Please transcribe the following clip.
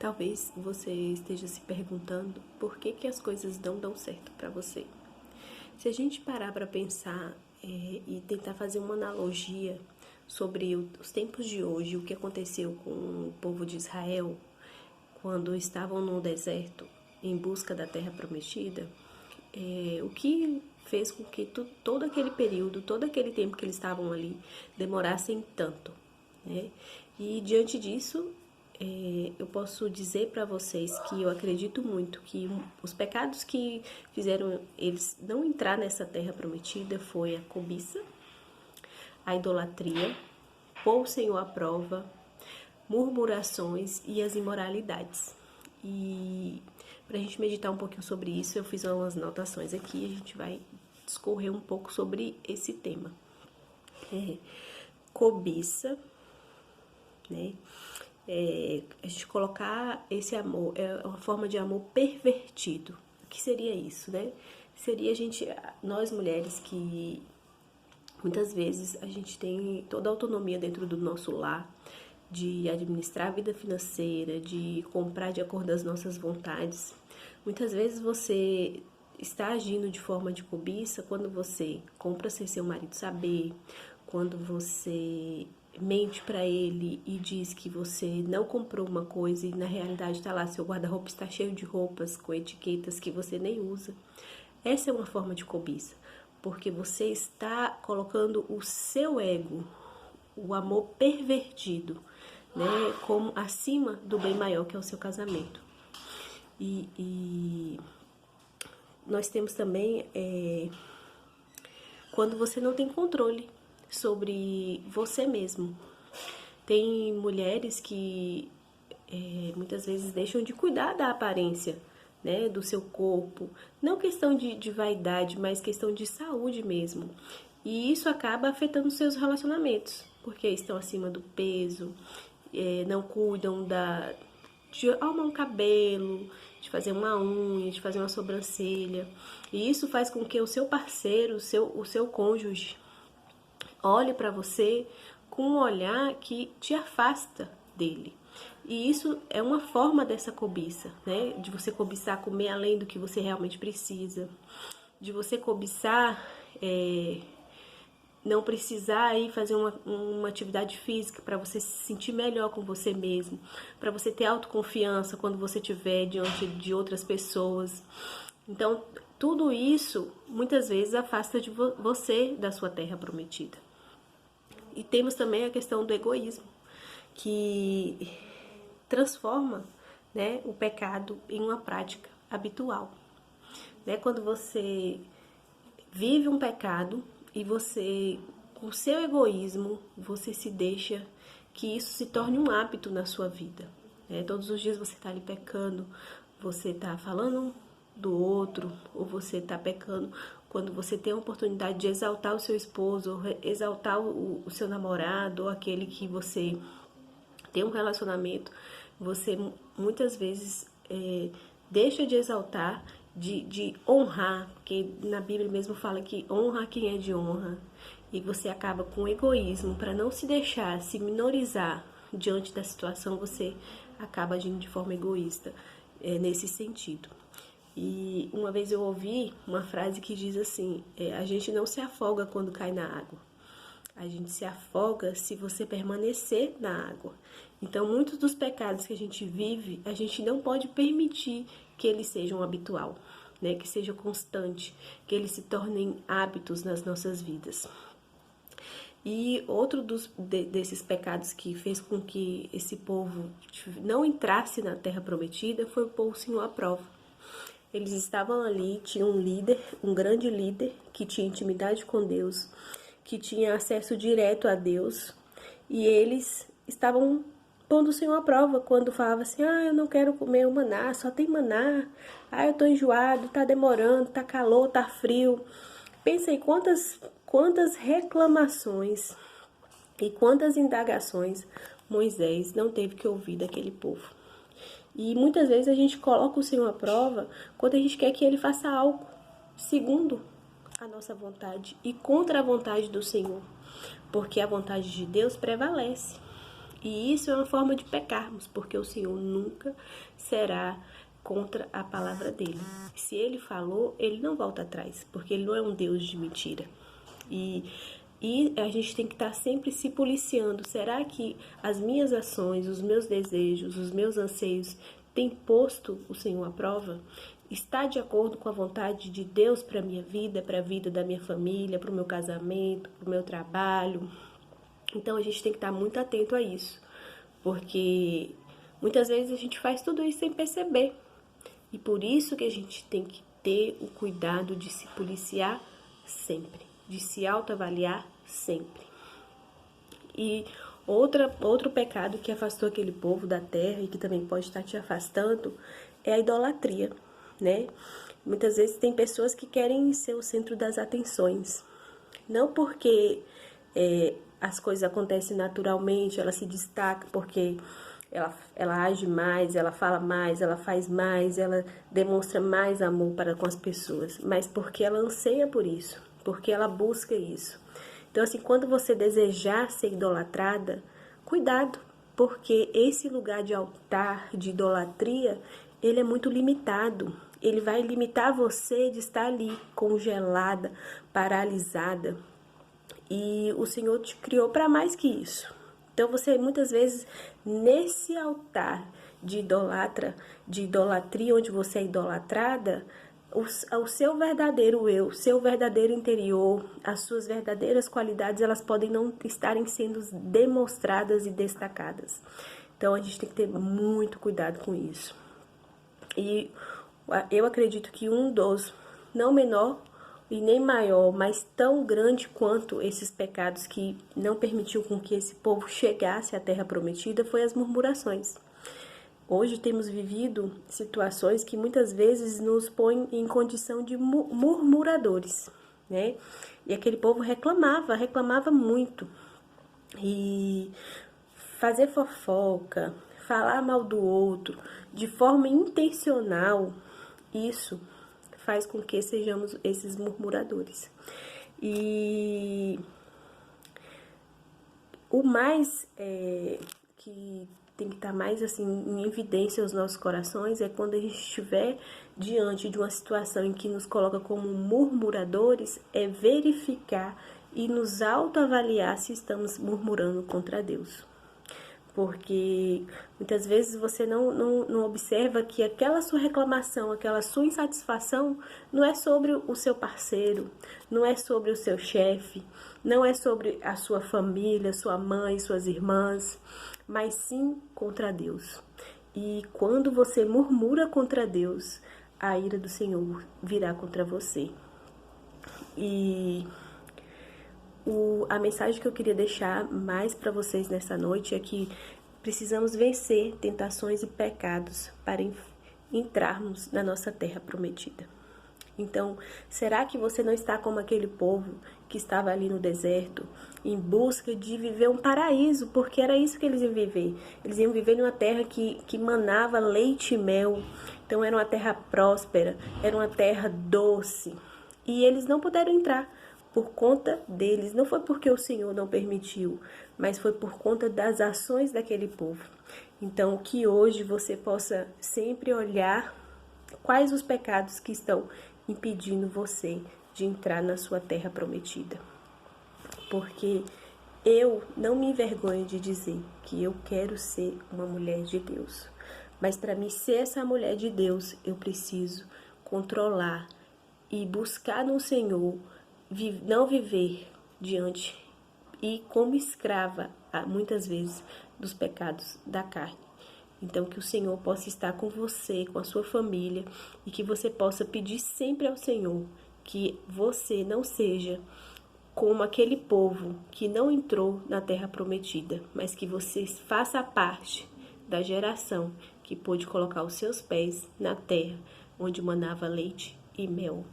Talvez você esteja se perguntando por que que as coisas não dão certo para você. Se a gente parar para pensar e tentar fazer uma analogia sobre os tempos de hoje, o que aconteceu com o povo de Israel quando estavam no deserto em busca da terra prometida, o que fez com que todo aquele período, todo aquele tempo que eles estavam ali, demorassem tanto, né? E diante disso, eu posso dizer para vocês que eu acredito muito que os pecados que fizeram eles não entrar nessa terra prometida foi a cobiça, a idolatria, pôr o Senhor à prova, murmurações e as imoralidades. E para a gente meditar um pouquinho sobre isso, eu fiz umas anotações aqui e a gente vai discorrer um pouco sobre esse tema. Cobiça, né? A gente colocar esse amor, é uma forma de amor pervertido. O que seria isso, né? Seria nós mulheres que muitas vezes a gente tem toda a autonomia dentro do nosso lar, de administrar a vida financeira, de comprar de acordo com as nossas vontades. Muitas vezes você está agindo de forma de cobiça quando você compra sem seu marido saber, quando você mente para ele e diz que você não comprou uma coisa e na realidade está lá, seu guarda-roupa está cheio de roupas com etiquetas que você nem usa. Essa é uma forma de cobiça, porque você está colocando o seu ego, o amor pervertido, né, como acima do bem maior que é o seu casamento. E nós temos também quando você não tem controle sobre você mesmo. Tem mulheres que muitas vezes deixam de cuidar da aparência, né, do seu corpo, não questão de vaidade, mas questão de saúde mesmo. E isso acaba afetando seus relacionamentos, porque estão acima do peso, não cuidam de arrumar um cabelo, de fazer uma unha, de fazer uma sobrancelha. E isso faz com que o seu parceiro, o seu cônjuge, olhe para você com um olhar que te afasta dele. E isso é uma forma dessa cobiça, né? De você cobiçar comer além do que você realmente precisa, de você cobiçar não precisar ir fazer uma atividade física para você se sentir melhor com você mesmo, para você ter autoconfiança quando você estiver diante de outras pessoas. Então, tudo isso muitas vezes afasta de você da sua terra prometida. E temos também a questão do egoísmo, que transforma, né, o pecado em uma prática habitual. Né? Quando você vive um pecado e você, com o seu egoísmo, você se deixa que isso se torne um hábito na sua vida. Né? Todos os dias você está ali pecando, você está falando do outro, ou você está pecando quando você tem a oportunidade de exaltar o seu esposo, ou exaltar o seu namorado, ou aquele que você tem um relacionamento, você muitas vezes deixa de exaltar, de honrar, porque na Bíblia mesmo fala que honra quem é de honra, e você acaba com egoísmo, para não se deixar se minorizar diante da situação, você acaba agindo de forma egoísta nesse sentido. E uma vez eu ouvi uma frase que diz assim, a gente não se afoga quando cai na água, a gente se afoga se você permanecer na água. Então, muitos dos pecados que a gente vive, a gente não pode permitir que eles sejam habitual, né? Que seja constante, que eles se tornem hábitos nas nossas vidas. E outro desses pecados que fez com que esse povo não entrasse na terra prometida foi pôr o Senhor à prova. Eles estavam ali, tinha um líder, um grande líder, que tinha intimidade com Deus, que tinha acesso direto a Deus, e eles estavam pondo o Senhor à prova quando falava assim, eu não quero comer o maná, só tem maná, eu tô enjoado, tá demorando, tá calor, tá frio. Pensei quantas reclamações e quantas indagações Moisés não teve que ouvir daquele povo. E muitas vezes a gente coloca o Senhor à prova quando a gente quer que Ele faça algo segundo a nossa vontade e contra a vontade do Senhor, porque a vontade de Deus prevalece. E isso é uma forma de pecarmos, porque o Senhor nunca será contra a palavra dele. Se ele falou, ele não volta atrás, porque ele não é um Deus de mentira. E a gente tem que estar sempre se policiando. Será que as minhas ações, os meus desejos, os meus anseios têm posto o Senhor à prova? Está de acordo com a vontade de Deus para a minha vida, para a vida da minha família, para o meu casamento, para o meu trabalho? Então a gente tem que estar muito atento a isso, porque muitas vezes a gente faz tudo isso sem perceber. E por isso que a gente tem que ter o cuidado de se policiar sempre, de se autoavaliar sempre. E outro pecado que afastou aquele povo da terra e que também pode estar te afastando é a idolatria, né? Muitas vezes tem pessoas que querem ser o centro das atenções, não porque as coisas acontecem naturalmente, ela se destaca porque ela age mais, ela fala mais, ela faz mais, ela demonstra mais amor para com as pessoas, mas porque ela anseia por isso, porque ela busca isso. Então, assim, quando você desejar ser idolatrada, cuidado, porque esse lugar de altar, de idolatria, ele é muito limitado. Ele vai limitar você de estar ali congelada, paralisada. E o Senhor te criou para mais que isso. Então você muitas vezes nesse altar de idolatria, onde você é idolatrada, o seu verdadeiro eu, seu verdadeiro interior, as suas verdadeiras qualidades, elas podem não estarem sendo demonstradas e destacadas. Então a gente tem que ter muito cuidado com isso. E eu acredito que um dos, não menor e nem maior, mas tão grande quanto esses pecados que não permitiu com que esse povo chegasse à terra prometida, foi as murmurações. Hoje temos vivido situações que muitas vezes nos põem em condição de murmuradores, né? E aquele povo reclamava muito. E fazer fofoca, falar mal do outro, de forma intencional, isso faz com que sejamos esses murmuradores. E o mais que tem que estar mais assim em evidência aos nossos corações é quando a gente estiver diante de uma situação em que nos coloca como murmuradores, é verificar e nos autoavaliar se estamos murmurando contra Deus. Porque muitas vezes você não observa que aquela sua reclamação, aquela sua insatisfação não é sobre o seu parceiro, não é sobre o seu chefe, não é sobre a sua família, sua mãe, suas irmãs, mas sim contra Deus. E quando você murmura contra Deus, a ira do Senhor virá contra você. E a mensagem que eu queria deixar mais para vocês nessa noite é que precisamos vencer tentações e pecados para entrarmos na nossa terra prometida. Então, será que você não está como aquele povo que estava ali no deserto, em busca de viver um paraíso? Porque era isso que eles iam viver. Eles iam viver numa terra que manava leite e mel. Então, era uma terra próspera, era uma terra doce. E eles não puderam entrar por conta deles. Não foi porque o Senhor não permitiu, mas foi por conta das ações daquele povo. Então, que hoje você possa sempre olhar quais os pecados que estão impedindo você de entrar na sua terra prometida. Porque eu não me envergonho de dizer que eu quero ser uma mulher de Deus. Mas para mim ser essa mulher de Deus, eu preciso controlar e buscar no Senhor, não viver diante e como escrava, muitas vezes, dos pecados da carne. Então, que o Senhor possa estar com você, com a sua família, e que você possa pedir sempre ao Senhor que você não seja como aquele povo que não entrou na terra prometida, mas que você faça parte da geração que pôde colocar os seus pés na terra onde manava leite e mel.